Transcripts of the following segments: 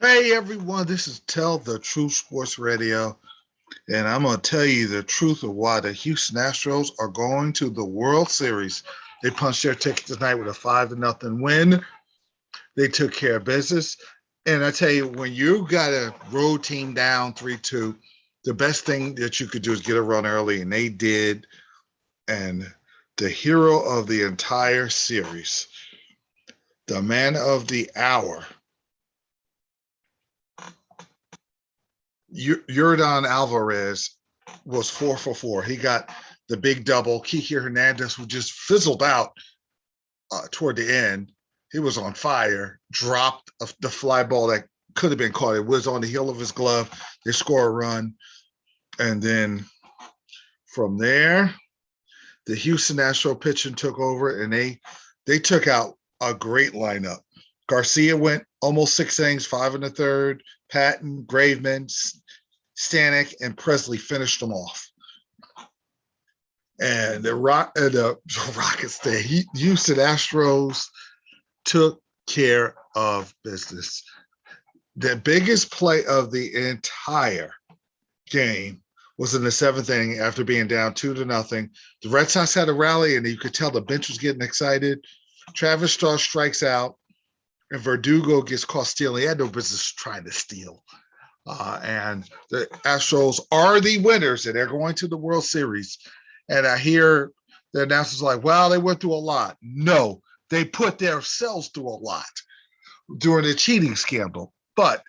Hey everyone, this is Tell the Truth Sports Radio, and I'm going to tell you the truth of why the Houston Astros are going to the World Series. They punched their ticket tonight with a 5-0 win. They took care of business. And I tell you, when you got a road team down 3-2, the best thing that you could do is get a run early, and they did. And the hero of the entire series, the man of the hour, Yordan Alvarez, was 4 for 4. He got the big double. Kike Hernandez, who just fizzled out toward the end, he was on fire, dropped the fly ball that could have been caught. It was on the heel of his glove. They score a run. And then from there, the Houston Astros pitching took over, and they took out a great lineup. Garcia went almost 6 innings, 5 in the third. Patton, Graveman, Stanek, and Presley finished them off. And the Rockets, the Houston Astros, took care of business. The biggest play of the entire game was in the 7th inning after being down 2-0. The Red Sox had a rally, and you could tell the bench was getting excited. Travis Shaw strikes out, and Verdugo gets caught stealing. He had no business trying to steal. And the Astros are the winners, and they're going to the World Series. And I hear the announcers like, well, they went through a lot. No, they put themselves through a lot during the cheating scandal. But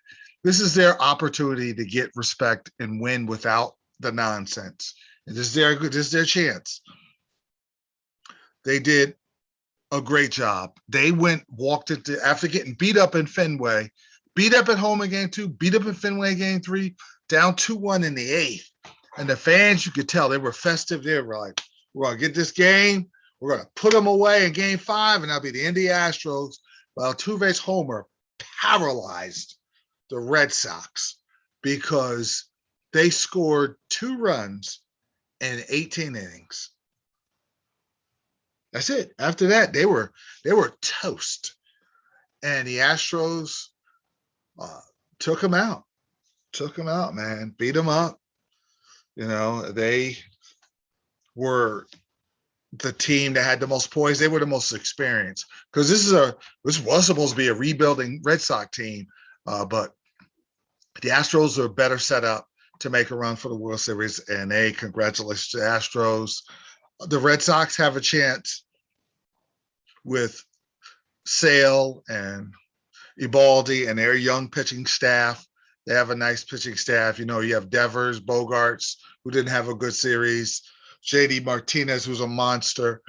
this is their opportunity to get respect and win without the nonsense. And this is their chance. They did a great job. They walked into, after getting beat up in Fenway, beat up at home in game 2, beat up in Fenway in game 3, down 2-1 in the 8th. And the fans, you could tell they were festive. They were like, we're going to get this game. We're going to put them away in game 5, and that'll be the end of the Astros. While Altuve's homer paralyzed the Red Sox because they scored 2 runs in 18 innings. That's it. After that, they were toast. And the Astros took them out. Took them out, man. Beat them up. You know, they were the team that had the most poise. They were the most experienced. Because this was supposed to be a rebuilding Red Sox team. But the Astros are better set up to make a run for the World Series. And congratulations to the Astros. The Red Sox have a chance with Sale and Eovaldi and their young pitching staff. They have a nice pitching staff. You know, you have Devers, Bogarts, who didn't have a good series, JD Martinez, who's a monster,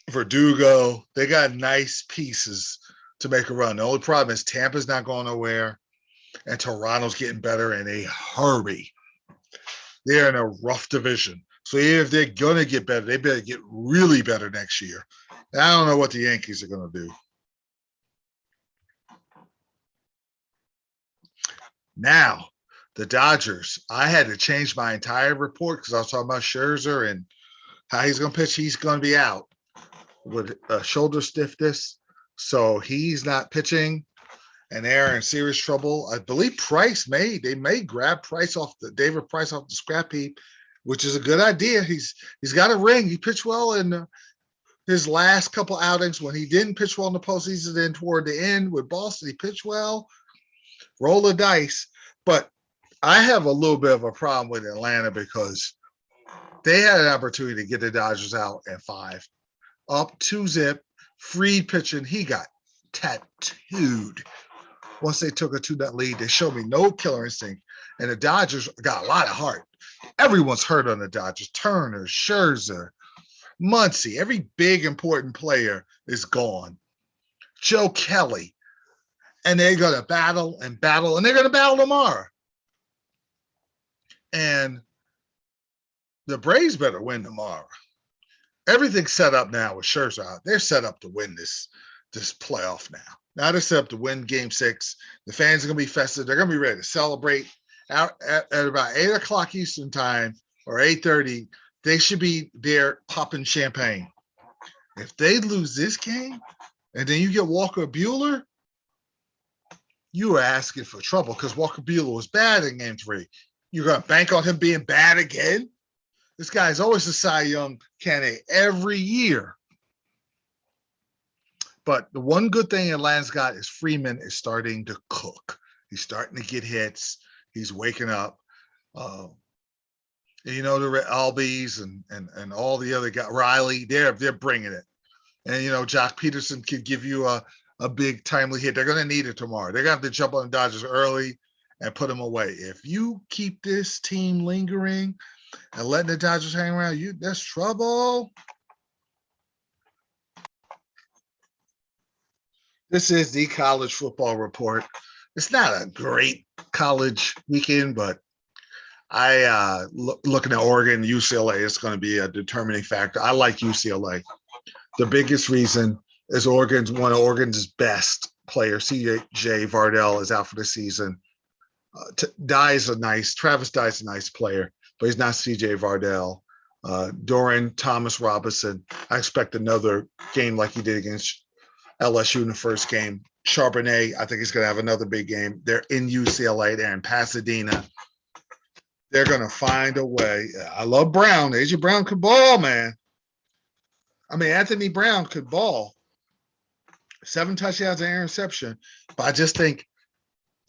Verdugo. They got nice pieces to make a run. The only problem is Tampa's not going nowhere, and Toronto's getting better in a hurry. They're in a rough division. So if they're going to get better, they better get really better next year. And I don't know what the Yankees are going to do. Now, the Dodgers. I had to change my entire report because I was talking about Scherzer and how he's going to pitch. He's going to be out with shoulder stiffness. So he's not pitching, and they're in serious trouble. I believe they may grab David Price off the scrap heap, which is a good idea. He's got a ring. He pitched well in his last couple outings when he didn't pitch well in the postseason. Then toward the end with Boston, he pitched well. Roll the dice. But I have a little bit of a problem with Atlanta because they had an opportunity to get the Dodgers out at 5. Up 2-0, Fried pitching. He got tattooed. Once they took a 2-0 lead, they showed me no killer instinct. And the Dodgers got a lot of heart. Everyone's hurt on the Dodgers. Turner, Scherzer, Muncy. Every big, important player is gone. Joe Kelly. And they're going to battle, and they're going to battle tomorrow. And the Braves better win tomorrow. Everything's set up now with Scherzer out. They're set up to win this playoff now. Now they're set up to win Game 6. The fans are going to be festive. They're going to be ready to celebrate. At about 8 o'clock Eastern time or 8:30, they should be there popping champagne. If they lose this game, and then you get Walker Buehler, you were asking for trouble because Walker Buehler was bad in game 3. You're going to bank on him being bad again? This guy's always a Cy Young candidate every year. But the one good thing Atlanta's got is Freeman is starting to cook. He's starting to get hits. He's waking up. The Albies and all the other guys, Riley, they're bringing it. And, Jock Peterson could give you a big timely hit. They're going to need it tomorrow. They're going to have to jump on the Dodgers early and put them away. If you keep this team lingering and letting the Dodgers hang around, there's trouble. This is the college football report. It's not a great college weekend, but looking at Oregon, UCLA, it's going to be a determining factor. I like UCLA. The biggest reason is one of Oregon's best players, C.J. Vardell, is out for the season. Travis Dye is a nice player, but he's not C.J. Vardell. Doran Thomas Robinson, I expect another game like he did against LSU in the first game. Charbonnet, I think he's going to have another big game. They're in UCLA. They're in Pasadena. They're going to find a way. I love Brown. AJ Brown could ball, man. Anthony Brown could ball. 7 touchdowns and interception. But I just think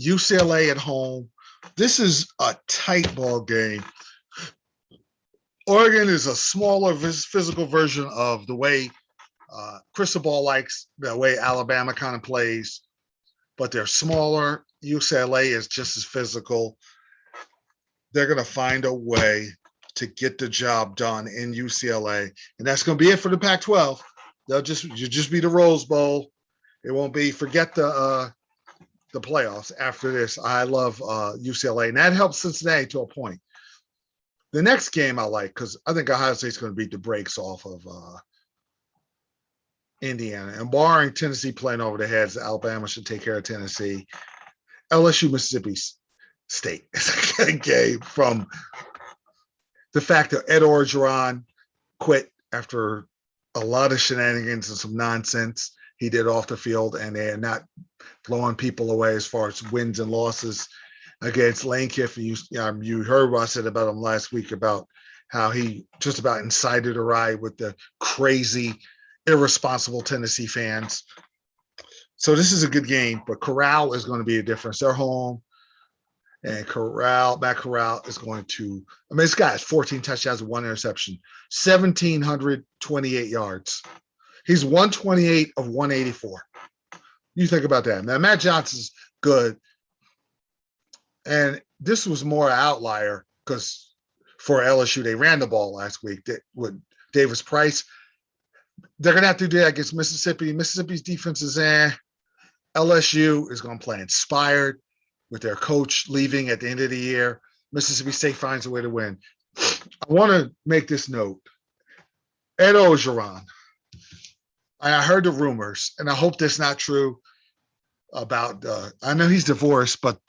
UCLA at home, this is a tight ball game. Oregon is a smaller physical version of the way Cristobal likes, the way Alabama kind of plays, but they're smaller. UCLA is just as physical. They're going to find a way to get the job done in UCLA, and that's going to be it for the Pac-12. You'll just be the Rose Bowl. It won't be. Forget the playoffs after this. I love UCLA, and that helps Cincinnati to a point. The next game I like because I think Ohio State's going to beat the brakes off of Indiana, and barring Tennessee playing over the heads, Alabama should take care of Tennessee. LSU, Mississippi State is a game from the fact that Ed Orgeron quit after a lot of shenanigans and some nonsense he did off the field, and they're not blowing people away as far as wins and losses against Lane Kiffin. You heard what I said about him last week about how he just about incited a riot with the crazy, irresponsible Tennessee fans. So this is a good game, but Corral is going to be a difference. They're home, and Matt Corral is going to, this guy has 14 touchdowns and 1 interception, 1,728 yards. He's 128 of 184. You think about that. Now, Matt Johnson's good, and this was more an outlier because for LSU, they ran the ball last week with Davis Price. They're going to have to do that against Mississippi. Mississippi's defense is LSU is going to play inspired with their coach leaving at the end of the year. Mississippi State finds a way to win. I want to make this note. Ed Orgeron, I heard the rumors, and I hope that's not true about, I know he's divorced, but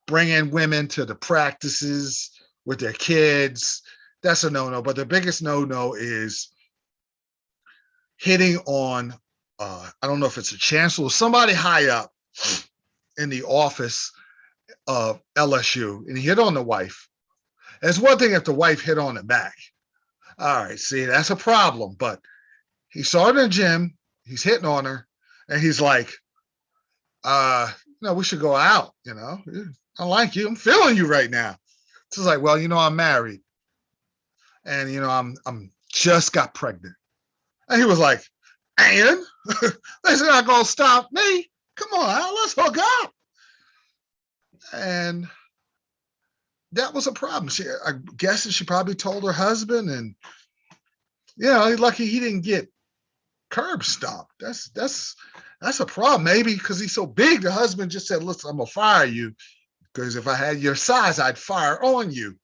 bringing women to the practices with their kids, that's a no-no. But the biggest no-no is hitting on, I don't know if it's a chancellor or somebody high up in the office of LSU, and he hit on the wife. And it's one thing if the wife hit on him back. All right, see, that's a problem. But he saw her in the gym, he's hitting on her, and he's like, we should go out, I like you. I'm feeling you right now. It's like, well, I'm married. And, I'm just got pregnant. And he was like, and that's not going to stop me. Come on, let's hook up. And that was a problem. I guess she probably told her husband, and, he's lucky he didn't get curb stomped. That's a problem. Maybe because he's so big, the husband just said, listen, I'm going to fire you because if I had your size, I'd fire on you.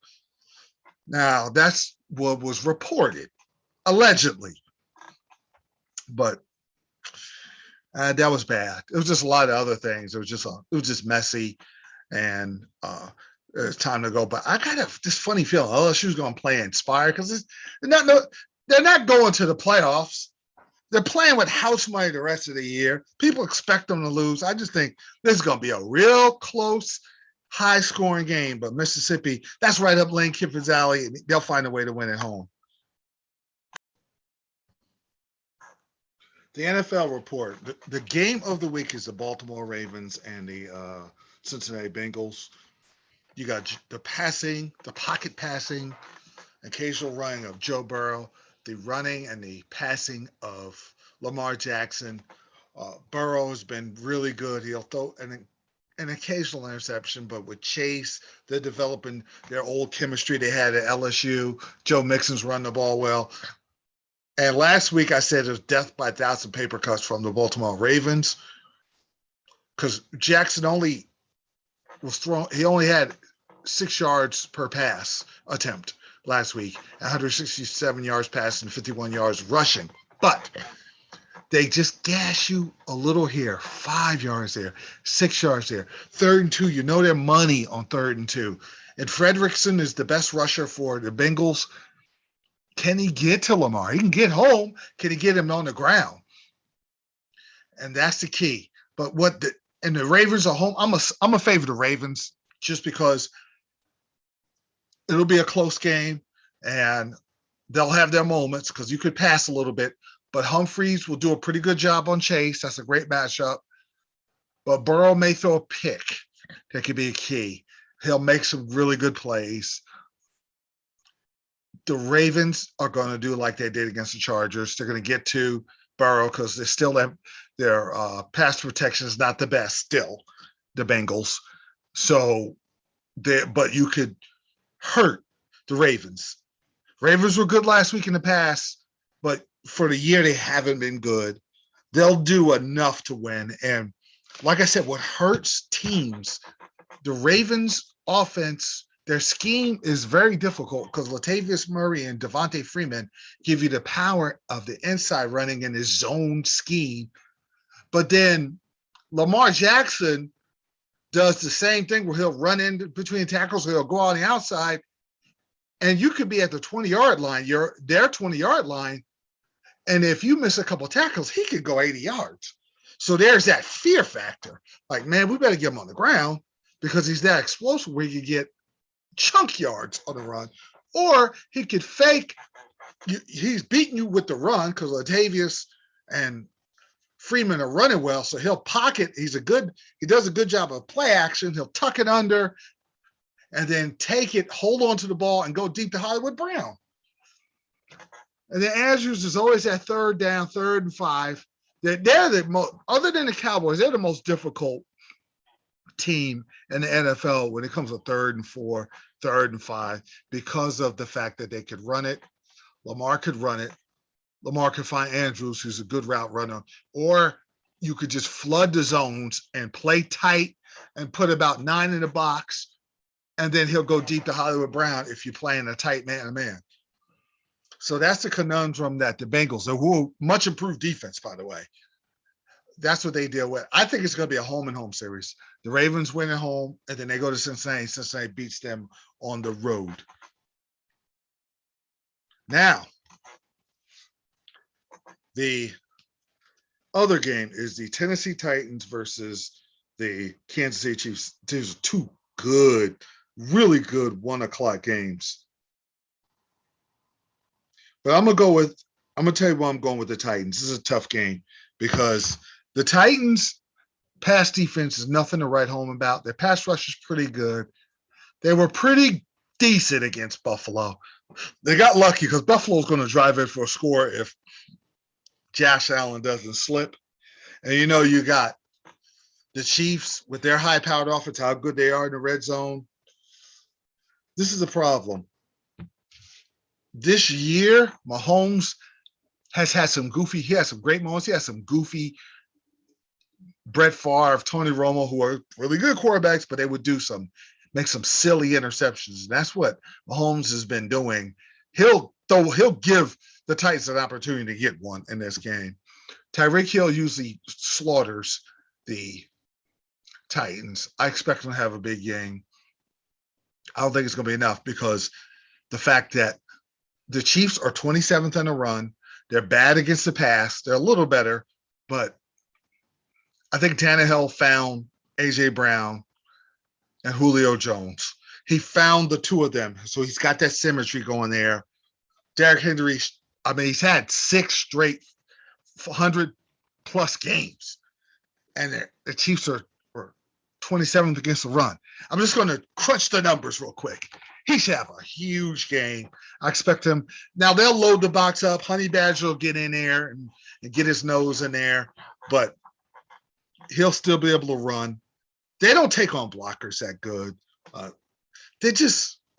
Now, that's what was reported, allegedly. But that was bad. It was just a lot of other things. It was just messy, and it's time to go. But I kind of this funny feeling LSU's going to play inspired because they're not going to the playoffs. They're playing with house money the rest of the year. People expect them to lose. I just think this is going to be a real close, high-scoring game. But Mississippi, that's right up Lane Kiffin's alley, and they'll find a way to win at home. The NFL report. The game of the week is the Baltimore Ravens and the Cincinnati Bengals. You got the passing, the pocket passing, occasional running of Joe Burrow, the running and the passing of Lamar Jackson. Burrow has been really good. He'll throw an occasional interception, but with Chase, they're developing their old chemistry they had at LSU. Joe Mixon's running the ball well. And last week I said it was death by 1,000 paper cuts from the Baltimore Ravens because Jackson only had 6 yards per pass attempt last week, 167 yards passing, 51 yards rushing. But they just gash you a little here, 5 yards there, 6 yards there. 3rd and 2, you know their money on 3rd and 2. And Fredrickson is the best rusher for the Bengals. Can he get to Lamar? He can get home. Can he get him on the ground? And that's the key. But the Ravens are home. I'm a favor the Ravens just because it'll be a close game and they'll have their moments because you could pass a little bit. But Humphreys will do a pretty good job on Chase. That's a great matchup. But Burrow may throw a pick. That could be a key. He'll make some really good plays. The Ravens are going to do like they did against the Chargers. They're going to get to Burrow because they still have their pass protection is not the best still, the Bengals. So, but you could hurt the Ravens. Ravens were good last week in the past, but for the year they haven't been good. They'll do enough to win. And like I said, what hurts teams, the Ravens offense, their scheme is very difficult because Latavius Murray and Devontae Freeman give you the power of the inside running in his zone scheme. But then Lamar Jackson does the same thing where he'll run in between tackles, or he'll go on the outside, and you could be at the 20-yard line, their 20-yard line, and if you miss a couple of tackles, he could go 80 yards. So there's that fear factor. Like, man, we better get him on the ground because he's that explosive where you get chunk yards on the run, or he could fake. He's beating you with the run because Latavius and Freeman are running well, so he'll pocket. He does a good job of play action. He'll tuck it under and then take it, hold on to the ball, and go deep to Hollywood Brown. And then Andrews is always at 3rd down, 3rd and 5. They're the most, other than the Cowboys, they're the most difficult team in the NFL when it comes to 3rd and 4, 3rd and 5, because of the fact that they could run it. Lamar could run it. Lamar could find Andrews, who's a good route runner, or you could just flood the zones and play tight and put about 9 in the box, and then he'll go deep to Hollywood Brown if you're playing a tight man-to-man. So that's the conundrum that the Bengals, who are much improved defense, by the way, that's what they deal with. I think it's going to be a home-and-home series. The Ravens win at home, and then they go to Cincinnati. Cincinnati beats them on the road. Now, the other game is the Tennessee Titans versus the Kansas City Chiefs. These are 2 good, really good 1:00 games. But I'm going to tell you why I'm going with the Titans. This is a tough game because the Titans' pass defense is nothing to write home about. Their pass rush is pretty good. They were pretty decent against Buffalo. They got lucky because Buffalo's going to drive in for a score if Josh Allen doesn't slip. And you got the Chiefs with their high-powered offense, how good they are in the red zone. This is a problem. This year, Mahomes has had some goofy, he has some great moments. He has some goofy Brett Favre, Tony Romo, who are really good quarterbacks, but they would make some silly interceptions. And that's what Mahomes has been doing. He'll give the Titans an opportunity to get one in this game. Tyreek Hill usually slaughters the Titans. I expect him to have a big game. I don't think it's going to be enough because the fact that the Chiefs are 27th in a run. They're bad against the pass. They're a little better, but I think Tannehill found A.J. Brown and Julio Jones. He found the two of them. So he's got that symmetry going there. Derrick Henry, I mean, he's had 6 straight 100-plus games. And the Chiefs are 27th against the run. I'm just going to crunch the numbers real quick. He should have a huge game. I expect him. Now, they'll load the box up. Honey Badger will get in there and get his nose in there. But he'll still be able to run. They don't take on blockers that good.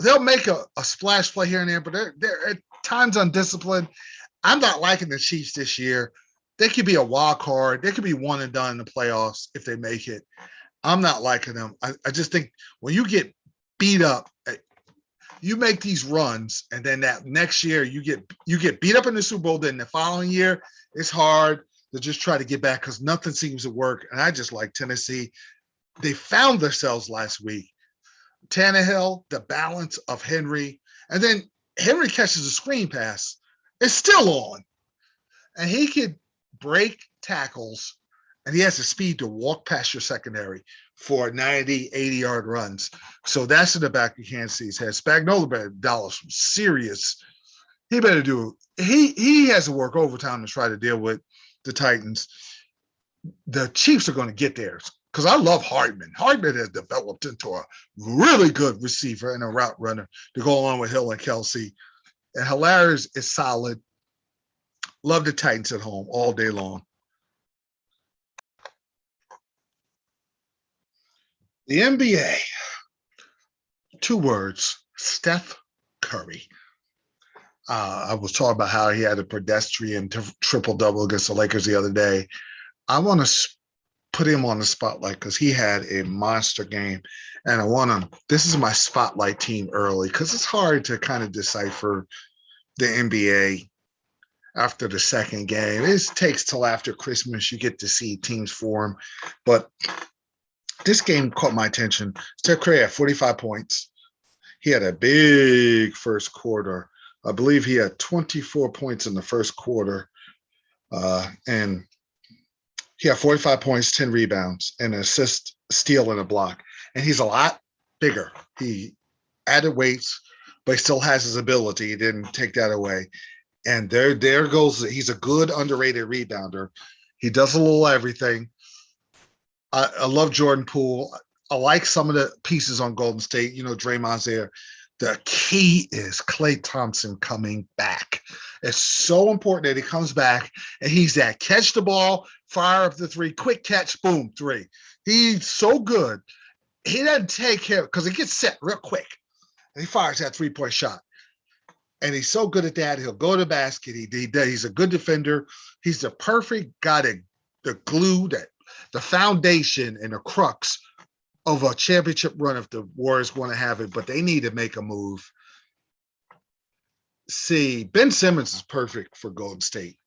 They'll make a splash play here and there, but they're at times undisciplined. I'm not liking the Chiefs this year. They could be a wild card. They could be one and done in the playoffs if they make it. I'm not liking them. I just think when you get beat up, you make these runs, and then that next year you get beat up in the Super Bowl. Then the following year, it's hard to just try to get back because nothing seems to work. And I just like Tennessee. They found themselves last week. Tannehill, the balance of Henry, and then Henry catches a screen pass. It's still on. And he could break tackles, and he has the speed to walk past your secondary for 90, 80-yard runs. So that's in the back of Kansas City's head. Spagnuolo better dollar some serious. He better do – he has to work overtime to try to deal with the Titans. The Chiefs are going to get theirs. Because I love Hardman. Hardman has developed into a really good receiver and a route runner to go along with Hill and Kelsey. And Hilarious is solid. Love the Titans at home all day long. The NBA. 2 words. Steph Curry. I was talking about how he had a pedestrian triple-double against the Lakers the other day. I want to put him on the spotlight because he had a monster game. And I want him. This is my spotlight team early because it's hard to kind of decipher the NBA after the second game. It takes till after Christmas you get to see teams form. But this game caught my attention. Steph Curry had 45 points. He had a big first quarter. I believe he had 24 points in the first quarter. And he had 45 points, 10 rebounds, and an assist, steal, and a block. And he's a lot bigger. He added weights, but he still has his ability. He didn't take that away. And there goes. He's a good, underrated rebounder. He does a little everything. I love Jordan Poole. I like some of the pieces on Golden State. You know, Draymond's there. The key is Klay Thompson coming back. It's so important that he comes back and he's that catch the ball, fire up the 3, quick catch, boom, 3. He's so good. He doesn't take care because he gets set real quick. And he fires that 3-point shot. And he's so good at that. He'll go to the basket. He's a good defender. He's the perfect guy to glue the foundation and the crux of a championship run if the Warriors want to have it, but they need to make a move. See, Ben Simmons is perfect for Golden State.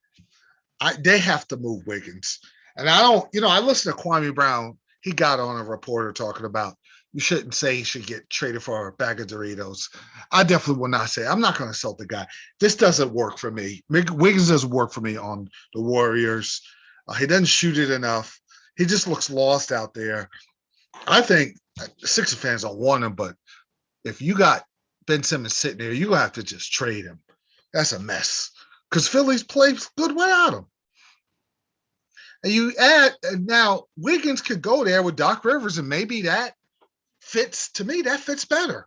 They have to move Wiggins. And I listened to Kwame Brown. He got on a reporter talking about you shouldn't say he should get traded for a bag of Doritos. I definitely will not say. I'm not going to insult the guy. This doesn't work for me. Wiggins doesn't work for me on the Warriors. He doesn't shoot it enough. He just looks lost out there. I think Sixers fans don't want him, but if you got Ben Simmons sitting there, you're going to have to just trade him. That's a mess because Phillies play good without him. And you add, and now Wiggins could go there with Doc Rivers, and maybe that fits, to me, that fits better.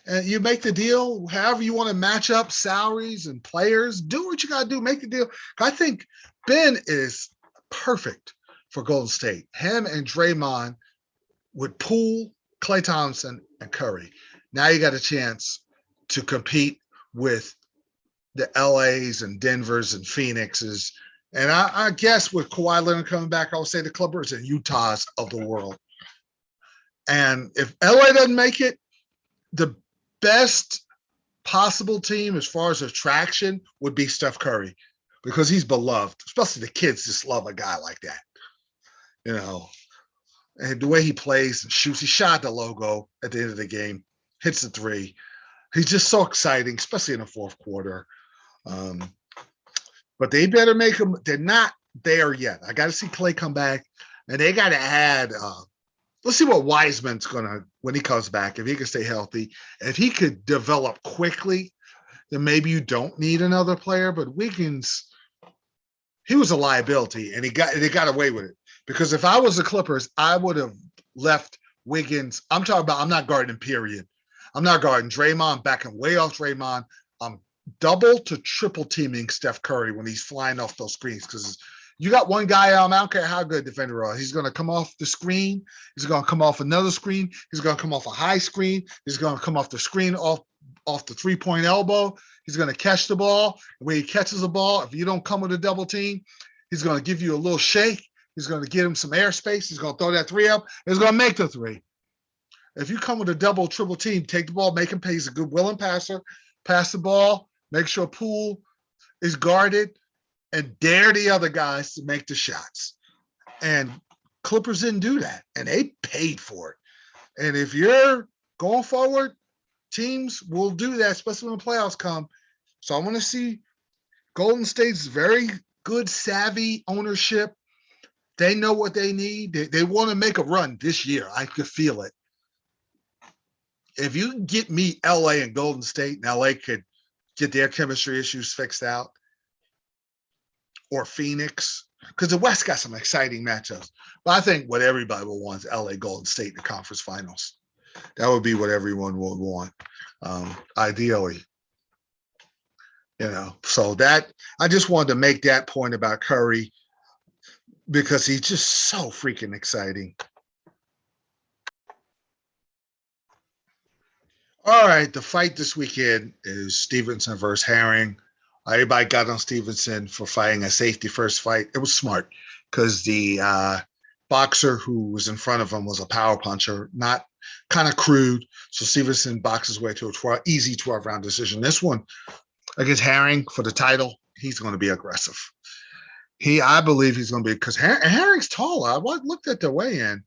And you make the deal however you want to match up salaries and players. Do what you got to do. Make the deal. I think Ben is perfect for Golden State. Him and Draymond with Poole, Klay Thompson, and Curry. Now you got a chance to compete with the LAs and Denvers and Phoenixes. And I guess with Kawhi Leonard coming back, I would say the Clippers and Utahs of the world. And if LA doesn't make it, the best possible team as far as attraction would be Steph Curry because he's beloved, especially the kids just love a guy like that. You know, and the way he plays and shoots, he shot the logo at the end of the game, hits the 3. He's just so exciting, especially in the fourth quarter. but they better make them. They're not there yet. I got to see Clay come back, and they got to add. Let's see what Wiseman's gonna when he comes back. If he can stay healthy, if he could develop quickly, then maybe you don't need another player. But Wiggins, he was a liability, and they got away with it. Because if I was the Clippers, I would have left Wiggins. I'm talking about. I'm not guarding. Period. I'm not guarding Draymond. Backing way off Draymond. I'm double to triple teaming Steph Curry when he's flying off those screens because you got one guy I don't care how good defender is. He's going to come off the screen. He's going to come off another screen. He's going to come off a high screen. He's going to come off the screen off the three-point elbow. He's going to catch the ball. When he catches the ball, if you don't come with a double team, he's going to give you a little shake. He's going to get him some airspace. He's going to throw that three up. He's going to make the three. If you come with a double, triple team, take the ball, make him pay. He's a good willing passer. Pass the ball. Make sure Poole is guarded. And dare the other guys to make the shots. And Clippers didn't do that. And they paid for it. And if you're going forward, teams will do that, especially when the playoffs come. So I want to see Golden State's very good, savvy ownership. They know what they need. They want to make a run this year. I could feel it. If you can get me LA and Golden State, and LA could get their chemistry issues fixed out, or Phoenix, because the West got some exciting matchups. But I think what everybody will want is LA Golden State in the conference finals. That would be what everyone would want, ideally. So that I just wanted to make that point about Curry because he's just so freaking exciting. All right, the fight this weekend is Stevenson versus Herring. Everybody got on Stevenson for fighting a safety first fight. It was smart because the boxer who was in front of him was a power puncher, not kind of crude. So Stevenson boxed his way to a easy 12-round decision. This one against Herring for the title, he's going to be aggressive. I believe he's going to be, because Herring's taller. I looked at the weigh-in.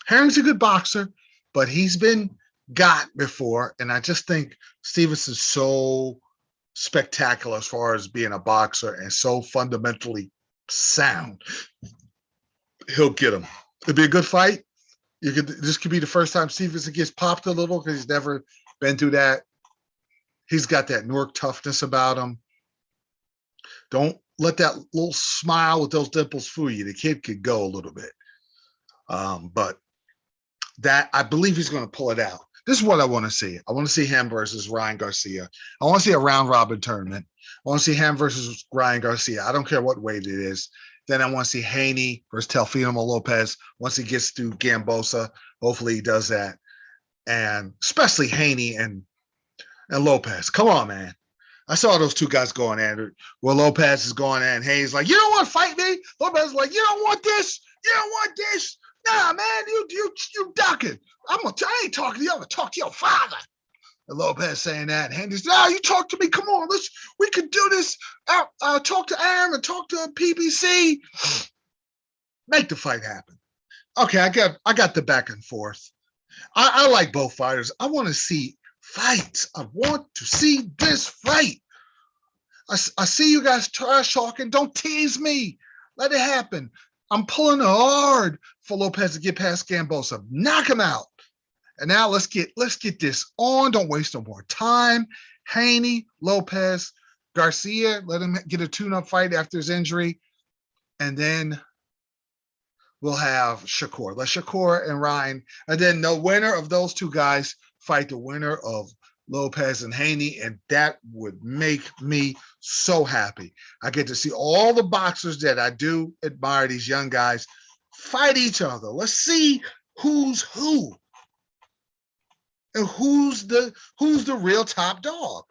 Herring's a good boxer, but he's been got before, and I just think Stevenson's so spectacular as far as being a boxer and so fundamentally sound. He'll get him. It'll be a good fight. This could be the first time Stevenson gets popped a little because he's never been through that. He's got that Newark toughness about him. Don't let that little smile with those dimples fool you. The kid could go a little bit. But that I believe he's going to pull it out. This is what I want to see. I want to see him versus Ryan Garcia. I want to see a round robin tournament. I want to see him versus Ryan Garcia. I don't care what weight it is. Then I want to see Haney versus Teofimo Lopez once he gets through Gambosa. Hopefully he does that. And especially Haney and Lopez. Come on, man. I saw those two guys going at it. Well, Lopez is going at it, and Haney's like, you don't want to fight me? Lopez is like, you don't want this? You don't want this? Nah, man, you ducking. I ain't talking to you. I'm gonna talk to your father. And Lopez saying that. And Haney's, no, you talk to me. Come on, we can do this. Talk to Aaron and talk to PBC. Make the fight happen. Okay, I got the back and forth. I like both fighters. I want to see fights. I want to see this fight. I see you guys trash talking. Don't tease me. Let it happen. I'm pulling hard for Lopez to get past Gambosa. Knock him out. And now let's get this on. Don't waste no more time. Haney, Lopez, Garcia, let him get a tune-up fight after his injury. And then we'll have Shakur. Let Shakur and Ryan. And then the winner of those two guys fight the winner of Lopez and Haney. And that would make me so happy. I get to see all the boxers that I do admire, these young guys, fight each other. Let's see who's who. And who's the real top dog.